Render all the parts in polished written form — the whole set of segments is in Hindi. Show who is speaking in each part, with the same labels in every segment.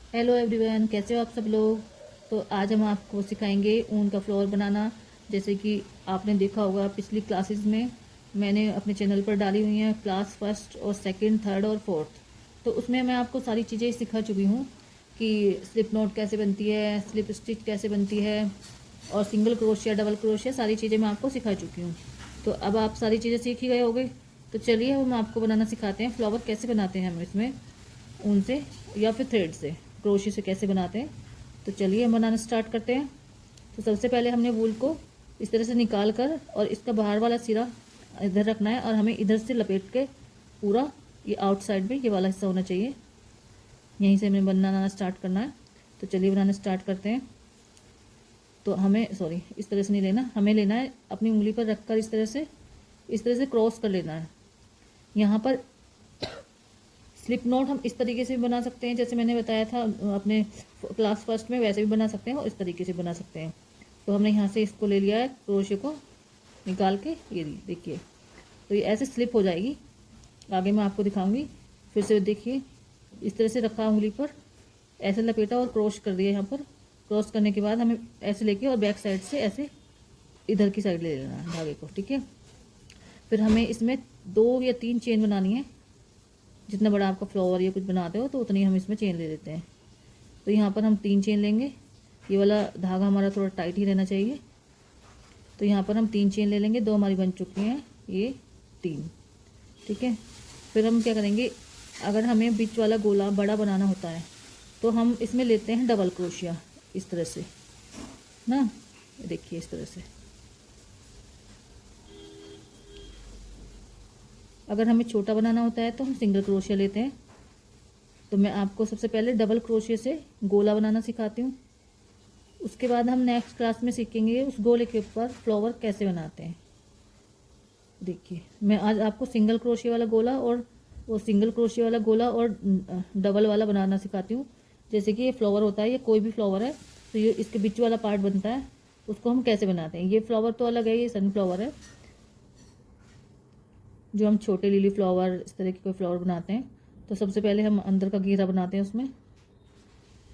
Speaker 1: हेलो एवरीवन, कैसे हो आप सब लोग। तो आज हम आपको सिखाएंगे ऊन का फ्लावर बनाना। जैसे कि आपने देखा होगा पिछली क्लासेस में मैंने अपने चैनल पर डाली हुई हैं, क्लास फर्स्ट और सेकंड, थर्ड और फोर्थ। तो उसमें मैं आपको सारी चीज़ें सिखा चुकी हूँ कि स्लिप नॉट कैसे बनती है, स्लिप स्टिच कैसे बनती है, और सिंगल क्रोशिया, डबल क्रोशिया, सारी चीज़ें मैं आपको सिखा चुकी हूँ। तो अब आप सारी चीज़ें सीख ही गए होंगे। तो चलिए हम आपको बनाना सिखाते हैं। फ्लावर कैसे बनाते हैं हम इसमें ऊन से या फिर थ्रेड से, क्रोशे से कैसे बनाते हैं। तो चलिए हम बनाना स्टार्ट करते हैं। तो सबसे पहले हमने वूल को इस तरह से निकाल कर और इसका बाहर वाला सिरा इधर रखना है और हमें इधर से लपेट के पूरा ये आउटसाइड में ये वाला हिस्सा होना चाहिए, यहीं से हमें बनाना स्टार्ट करना है। तो चलिए बनाना स्टार्ट करते हैं। तो हमें इस तरह से नहीं लेना, हमें लेना है अपनी उंगली पर रखकर इस तरह से क्रॉस कर लेना है। यहाँ पर स्लिप नॉट हम इस तरीके से भी बना सकते हैं, जैसे मैंने बताया था अपने क्लास फर्स्ट में, वैसे भी बना सकते हैं और इस तरीके से बना सकते हैं। तो हमने यहाँ से इसको ले लिया है, क्रोशे को निकाल के, ये देखिए। तो ये ऐसे स्लिप हो जाएगी। आगे मैं आपको दिखाऊंगी। फिर से देखिए, इस तरह से रखा उंगली पर, ऐसे लपेटा और क्रॉस कर दिया। यहाँ पर क्रॉस करने के बाद हमें ऐसे लेके और बैक साइड से ऐसे इधर की साइड ले लेना है धागे को, ठीक है। फिर हमें इसमें 2 या 3 चेन बनानी है। जितना बड़ा आपका फ्लावर या कुछ बनाते हो तो उतनी हम इसमें चेन ले लेते हैं। तो यहाँ पर हम 3 चेन लेंगे। ये वाला धागा हमारा थोड़ा टाइट ही रहना चाहिए। तो यहाँ पर हम 3 चेन ले लेंगे। 2 हमारी बन चुकी हैं, ये 3, ठीक है। फिर हम क्या करेंगे, अगर हमें बीच वाला गोला बड़ा बनाना होता है तो हम इसमें लेते हैं डबल क्रोशिया, इस तरह से ना, ये देखिए इस तरह से। अगर हमें छोटा बनाना होता है तो हम सिंगल क्रोशिया लेते हैं। तो मैं आपको सबसे पहले डबल क्रोशिया से गोला बनाना सिखाती हूँ। उसके बाद हम नेक्स्ट क्लास में सीखेंगे उस गोले के ऊपर फ्लावर कैसे बनाते हैं। देखिए, मैं आज आपको सिंगल क्रोशिया वाला गोला और डबल वाला बनाना सिखाती हूँ। जैसे कि ये फ्लावर होता है, ये कोई भी फ्लावर है, तो ये इसके बीच वाला पार्ट बनता है, उसको हम कैसे बनाते हैं। ये फ्लावर तो अलग है, ये सनफ्लावर है। जो हम छोटे लिली फ्लावर, इस तरह के कोई फ्लावर बनाते हैं, तो सबसे पहले हम अंदर का घेरा बनाते हैं उसमें।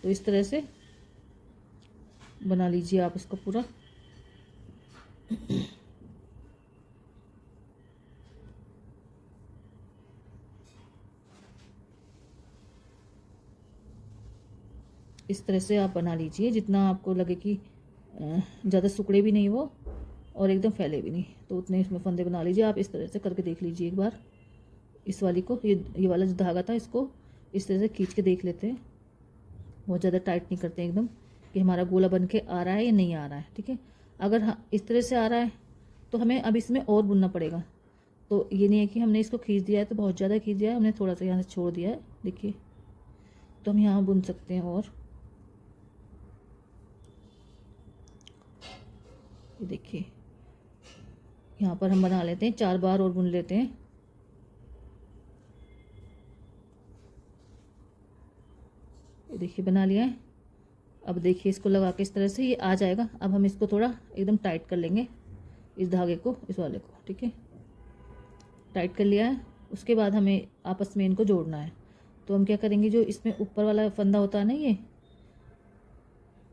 Speaker 1: तो इस तरह से बना लीजिए आप इसको पूरा। इस तरह से आप बना लीजिए, जितना आपको लगे कि ज़्यादा सुकड़े भी नहीं वो और एकदम फैले भी नहीं, तो उतने इसमें फंदे बना लीजिए। आप इस तरह से करके देख लीजिए एक बार। इस वाली को, ये वाला जो धागा था, इसको इस तरह से खींच के देख लेते हैं। बहुत ज़्यादा टाइट नहीं करते एकदम, कि हमारा गोला बन के आ रहा है या नहीं आ रहा है, ठीक है। अगर हाँ इस तरह से आ रहा है तो हमें अब इसमें और बुनना पड़ेगा। तो ये नहीं है कि हमने इसको खींच दिया है तो बहुत ज़्यादा खींच दिया है, हमने थोड़ा सा यहाँ से छोड़ दिया है, देखिए। तो हम यहाँ बुन सकते हैं। और ये देखिए, यहाँ पर हम बना लेते हैं, 4 बार और बुन लेते हैं। ये देखिए बना लिया है। अब देखिए इसको लगा के इस तरह से ये आ जाएगा। अब हम इसको थोड़ा एकदम टाइट कर लेंगे, इस धागे को, इस वाले को, ठीक है। टाइट कर लिया है। उसके बाद हमें आपस में इनको जोड़ना है। तो हम क्या करेंगे, जो इसमें ऊपर वाला फंदा होता है ना, ये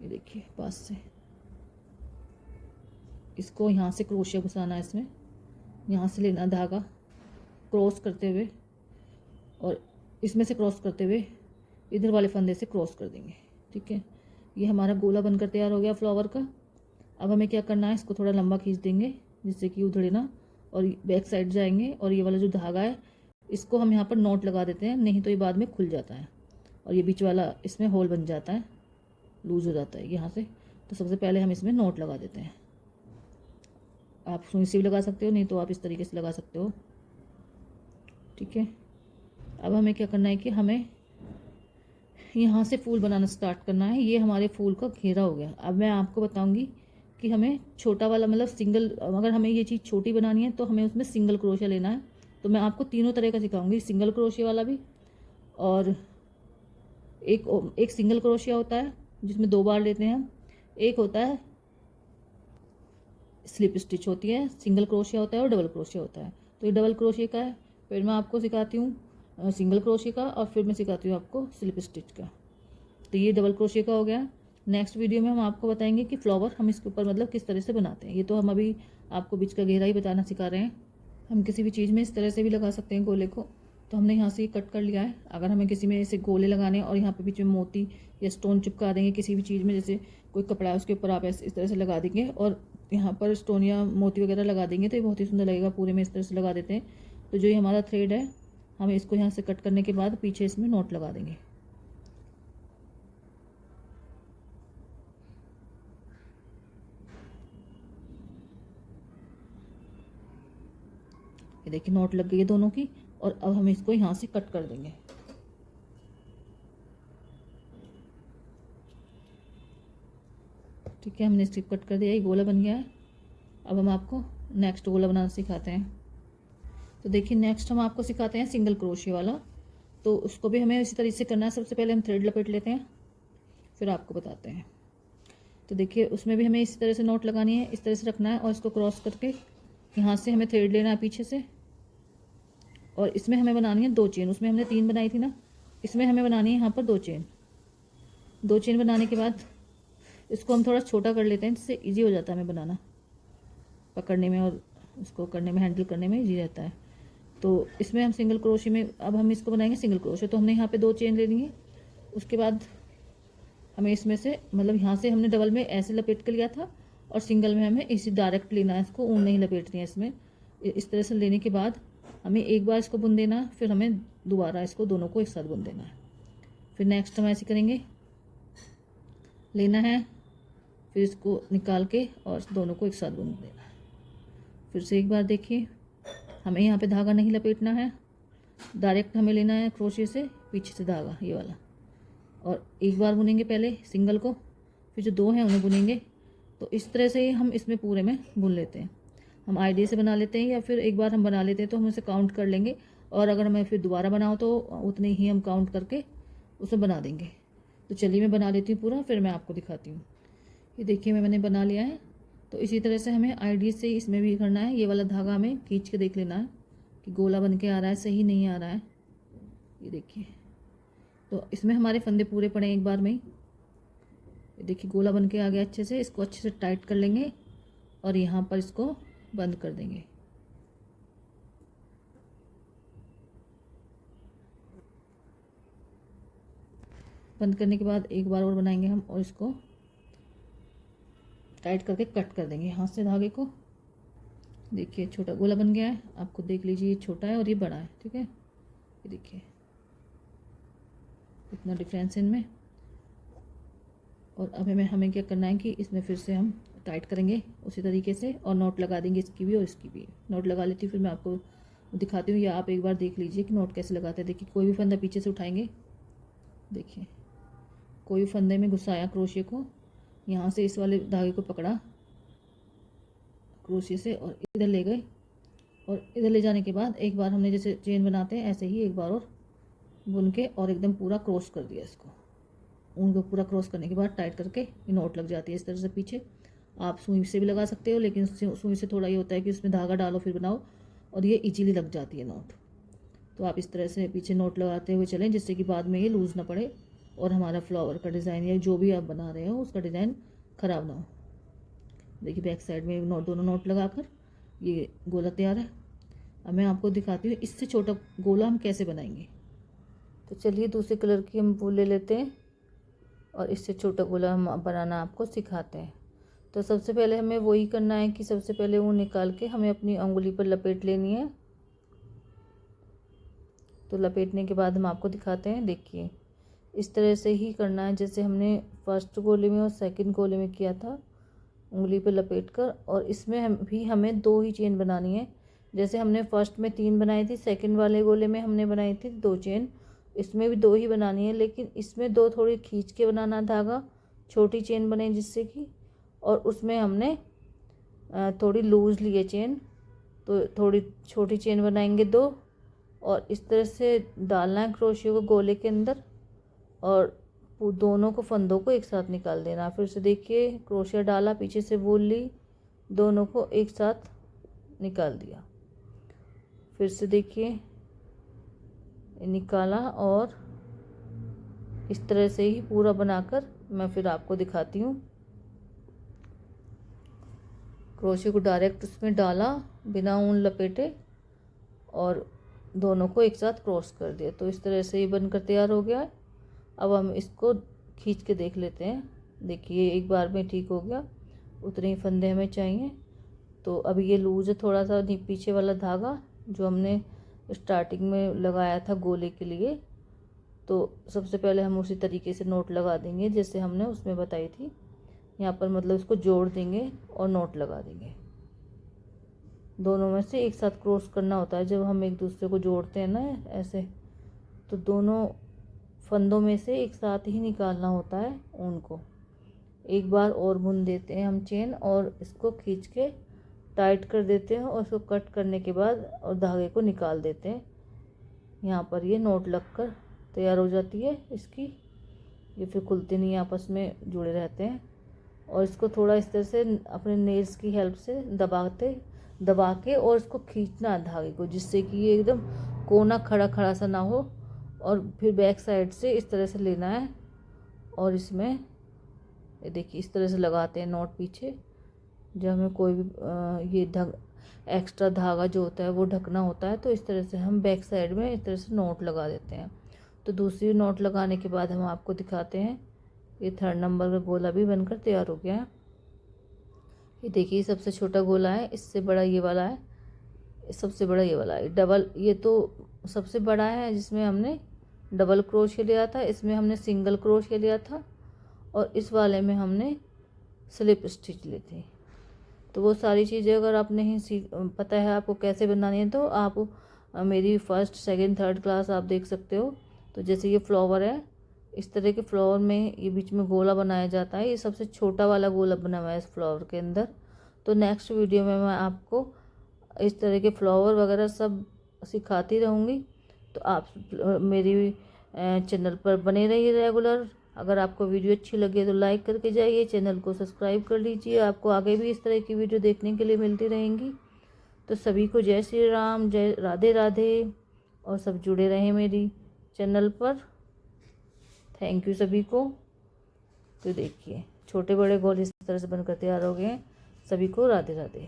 Speaker 1: देखिए पास से इसको यहाँ से क्रोशिया घुसाना है इसमें, यहाँ से लेना धागा, क्रॉस करते हुए, और इसमें से क्रॉस करते हुए इधर वाले फंदे से क्रॉस कर देंगे, ठीक है। ये हमारा गोला बनकर तैयार हो गया फ्लावर का। अब हमें क्या करना है, इसको थोड़ा लंबा खींच देंगे जिससे कि उधड़े ना, और बैक साइड जाएंगे। और ये वाला जो धागा है इसको हम यहाँ पर नॉट लगा देते हैं, नहीं तो ये बाद में खुल जाता है और ये बीच वाला इसमें होल बन जाता है, लूज हो जाता है यहाँ से। तो सबसे पहले हम इसमें नॉट लगा देते हैं। आप सुई से भी लगा सकते हो, नहीं तो आप इस तरीके से लगा सकते हो, ठीक है। अब हमें क्या करना है कि हमें यहाँ से फूल बनाना स्टार्ट करना है। ये हमारे फूल का घेरा हो गया। अब मैं आपको बताऊंगी कि हमें छोटा वाला, मतलब सिंगल, अगर हमें ये चीज़ छोटी बनानी है तो हमें उसमें सिंगल क्रोशिया लेना है। तो मैं आपको तीनों तरह का सिखाऊंगी, सिंगल क्रोशिया वाला भी, और एक सिंगल क्रोशिया होता है जिसमें 2 बार लेते हैं हम, एक होता है स्लिप स्टिच होती है, सिंगल क्रोशिया होता है, और डबल क्रोशिया होता है। तो ये डबल क्रोशिया का है। फिर मैं आपको सिखाती हूँ सिंगल क्रोशिया का, और फिर मैं सिखाती हूँ आपको स्लिप स्टिच का। तो ये डबल क्रोशिया का हो गया। नेक्स्ट वीडियो में हम आपको बताएंगे कि फ्लावर हम इसके ऊपर मतलब किस तरह से बनाते हैं। ये तो हम अभी आपको बीच का गहराई बताना सिखा रहे हैं। हम किसी भी चीज़ में इस तरह से भी लगा सकते हैं गोले को। तो हमने यहाँ से कट कर लिया है। अगर हमें किसी में ऐसे गोले लगाने हैं और यहाँ पे बीच में मोती या स्टोन चिपका देंगे किसी भी चीज़ में, जैसे कोई कपड़ा है उसके ऊपर आप ऐसे इस तरह से लगा देंगे और यहाँ पर स्टोन या मोती वगैरह लगा देंगे तो ये बहुत ही सुंदर लगेगा। पूरे में इस तरह से लगा देते हैं। तो जो ये हमारा थ्रेड है, हम इसको यहाँ से कट करने के बाद पीछे इसमें नॉट लगा देंगे। ये देखिए नॉट लग गई है दोनों की। और अब हम इसको यहाँ से कट कर देंगे। ठीक है, हमने इसको कट कर दिया, ये गोला बन गया है। अब हम आपको नेक्स्ट गोला बनाना सिखाते हैं। तो देखिए नेक्स्ट हम आपको सिखाते हैं सिंगल क्रोशिया वाला। तो उसको भी हमें इसी तरीके से करना है। सबसे पहले हम थ्रेड लपेट लेते हैं, फिर आपको बताते हैं। तो देखिए उसमें भी हमें इसी तरह से नॉट लगानी है, इस तरह से रखना है और इसको क्रॉस करके यहाँ से हमें थ्रेड लेना है पीछे से। और इसमें हमें बनानी है 2 चेन। उसमें हमने 3 बनाई थी ना, इसमें हमें बनानी है यहाँ पर 2 चेन। 2 चेन बनाने के बाद इसको हम थोड़ा छोटा कर लेते हैं, जिससे ईजी हो जाता है हमें बनाना, पकड़ने में और उसको करने में, हैंडल करने में ईजी रहता है। तो इसमें हम सिंगल क्रोशे में अब हम इसको बनाएंगे सिंगल क्रोशे। तो हमने यहाँ पे 2 चेन ले ली है। उसके बाद हमें इसमें से मतलब यहाँ से हमने डबल में ऐसे लपेट के लिया था और सिंगल में हमें इसी डायरेक्ट लेना है, इसको ऊन नहीं लपेटनी है इसमें। इस तरह से लेने के बाद हमें एक बार इसको बुन देना, फिर हमें दोबारा इसको दोनों को एक साथ बुन देना है। फिर नेक्स्ट हम ऐसे करेंगे, लेना है, फिर इसको निकाल के और दोनों को एक साथ बुन देना है। फिर से एक बार देखिए, हमें यहाँ पे धागा नहीं लपेटना है, डायरेक्ट हमें लेना है क्रोशे से पीछे से धागा ये वाला। और एक बार बुनेंगे पहले सिंगल को, फिर जो 2 हैं उन्हें बुनेंगे। तो इस तरह से ही हम इसमें पूरे में बुन लेते हैं। हम आइडिया से बना लेते हैं या फिर एक बार हम बना लेते हैं तो हम उसे काउंट कर लेंगे, और अगर हमें फिर दोबारा बनाओ तो उतने ही हम काउंट करके उसे बना देंगे। तो चलिए मैं बना लेती हूँ पूरा, फिर मैं आपको दिखाती हूँ। ये देखिए मैंने बना लिया है। तो इसी तरह से हमें आइडिया से इसमें भी करना है। ये वाला धागा हमें खींच के देख लेना है कि गोला बन के आ रहा है, सही नहीं आ रहा है। ये देखिए, तो इसमें हमारे फंदे पूरे पड़े एक बार में ही। ये देखिए गोला बन के आ गया अच्छे से। इसको अच्छे से टाइट कर लेंगे और यहाँ पर इसको बंद कर देंगे। बंद करने के बाद एक बार और बनाएंगे हम और इसको टाइट करके कट कर देंगे हाथ से धागे को। देखिए छोटा गोला बन गया है, आपको देख लीजिए, ये छोटा है और ये बड़ा है। ठीक है, ये देखिए इतना डिफरेंस है इनमें। और अब हमें क्या करना है कि इसमें फिर से हम टाइट करेंगे उसी तरीके से और नॉट लगा देंगे, इसकी भी और इसकी भी। नॉट लगा लेती हूँ, फिर मैं आपको दिखाती हूँ, या आप एक बार देख लीजिए कि नॉट कैसे लगाते हैं। देखिए कोई भी फंदा पीछे से उठाएंगे, देखिए कोई भी फंदे में घुसाया क्रोशिया को, यहाँ से इस वाले धागे को पकड़ा क्रोशिया से और इधर ले गए। और इधर ले जाने के बाद एक बार हमने जैसे चेन बनाते हैं ऐसे ही एक बार और बुन के और एकदम पूरा क्रॉस कर दिया इसको। उनको पूरा क्रॉस करने के बाद टाइट करके ये नॉट लग जाती है इस तरह से पीछे। आप सुई से भी लगा सकते हो, लेकिन सुई से थोड़ा ये होता है कि उसमें धागा डालो फिर बनाओ, और ये इजीली लग जाती है नॉट। तो आप इस तरह से पीछे नॉट लगाते हुए चलें, जिससे कि बाद में ये लूज़ ना पड़े और हमारा फ्लावर का डिज़ाइन या जो भी आप बना रहे हो उसका डिज़ाइन ख़राब ना हो। देखिए बैक साइड में नॉट, दोनों नॉट लगाकर ये गोला तैयार है। अब मैं आपको दिखाती हूँ इससे छोटा गोला हम कैसे बनाएंगे। तो चलिए दूसरे कलर की हम वो ले लेते हैं और इससे छोटा गोला हम बनाना आपको सिखाते हैं। तो सबसे पहले हमें वही करना है कि सबसे पहले वो निकाल के हमें अपनी उंगली पर लपेट लेनी है। तो लपेटने के बाद हम आपको दिखाते हैं। देखिए इस तरह से ही करना है जैसे हमने फर्स्ट गोले में और सेकंड गोले में किया था, उंगली पर लपेट कर। और इसमें हमें 2 ही चेन बनानी है। जैसे हमने फर्स्ट में 3 बनाई थी, सेकंड वाले गोले में हमने बनाई थी 2 चेन, इसमें भी 2 ही बनानी है। लेकिन इसमें 2 थोड़ी खींच के बनाना धागा, छोटी चेन बने जिससे कि, और उसमें हमने थोड़ी लूज़ लिए चेन, तो थोड़ी छोटी चेन बनाएंगे 2। और इस तरह से डालना है क्रोशियो को गोले के अंदर और दोनों को फंदों को एक साथ निकाल देना। फिर से देखिए क्रोशिया डाला, पीछे से बोल ली, दोनों को एक साथ निकाल दिया। फिर से देखिए निकाला और इस तरह से ही पूरा बनाकर मैं फिर आपको दिखाती हूँ। क्रोशे को डायरेक्ट उसमें डाला बिना ऊन लपेटे और दोनों को एक साथ क्रॉस कर दिया। तो इस तरह से ही बनकर तैयार हो गया है। अब हम इसको खींच के देख लेते हैं। देखिए एक बार में ठीक हो गया, उतने ही फंदे हमें चाहिए। तो अब ये लूज है थोड़ा सा पीछे वाला धागा जो हमने स्टार्टिंग में लगाया था गोले के लिए। तो सबसे पहले हम उसी तरीके से नोट लगा देंगे जैसे हमने उसमें बताई थी। यहाँ पर मतलब इसको जोड़ देंगे और नोट लगा देंगे। दोनों में से एक साथ क्रॉस करना होता है जब हम एक दूसरे को जोड़ते हैं ना ऐसे, तो दोनों फंदों में से एक साथ ही निकालना होता है ऊन को। एक बार और बुन देते हैं हम चेन और इसको खींच के टाइट कर देते हैं और इसको कट करने के बाद और धागे को निकाल देते हैं। यहाँ पर ये नोट लगकर तैयार हो जाती है इसकी। ये फिर खुलते नहीं, आपस में जुड़े रहते हैं। और इसको थोड़ा इस तरह से अपने नेल्स की हेल्प से दबा के और इसको खींचना है धागे को, जिससे कि ये एकदम कोना खड़ा खड़ा सा ना हो। और फिर बैक साइड से इस तरह से लेना है और इसमें ये देखिए इस तरह से लगाते हैं नॉट पीछे। जब हमें कोई भी ये एक्स्ट्रा धागा जो होता है वो ढकना होता है, तो इस तरह से हम बैक साइड में इस तरह से नॉट लगा देते हैं। तो दूसरी नॉट लगाने के बाद हम आपको दिखाते हैं। ये 3rd नंबर का गोला भी बनकर तैयार हो गया है। ये देखिए सबसे छोटा गोला है, इससे बड़ा ये वाला है, सबसे बड़ा ये वाला है डबल। ये तो सबसे बड़ा है जिसमें हमने डबल क्रोशिया लिया था, इसमें हमने सिंगल क्रोशिया लिया था और इस वाले में हमने स्लिप स्टिच ली थी। तो वो सारी चीज़ें अगर आप नहीं पता है आपको कैसे बनानी है, तो आप मेरी 1st, 2nd, 3rd क्लास आप देख सकते हो। तो जैसे ये फ्लावर है, इस तरह के फ्लावर में ये बीच में गोला बनाया जाता है। ये सबसे छोटा वाला गोला बना हुआ है इस फ्लावर के अंदर। तो नेक्स्ट वीडियो में मैं आपको इस तरह के फ्लावर वगैरह सब सिखाती रहूँगी। तो आप मेरी चैनल पर बने रहिए रेगुलर। अगर आपको वीडियो अच्छी लगे तो लाइक करके जाइए, चैनल को सब्सक्राइब कर लीजिए। आपको आगे भी इस तरह की वीडियो देखने के लिए मिलती रहेंगी। तो सभी को जय श्री राम, जय राधे राधे, और सब जुड़े रहें मेरी चैनल पर। थैंक यू सभी को। तो देखिए छोटे बड़े गोल इस तरह से बनकर तैयार हो गए हैं। सभी को राधे राधे।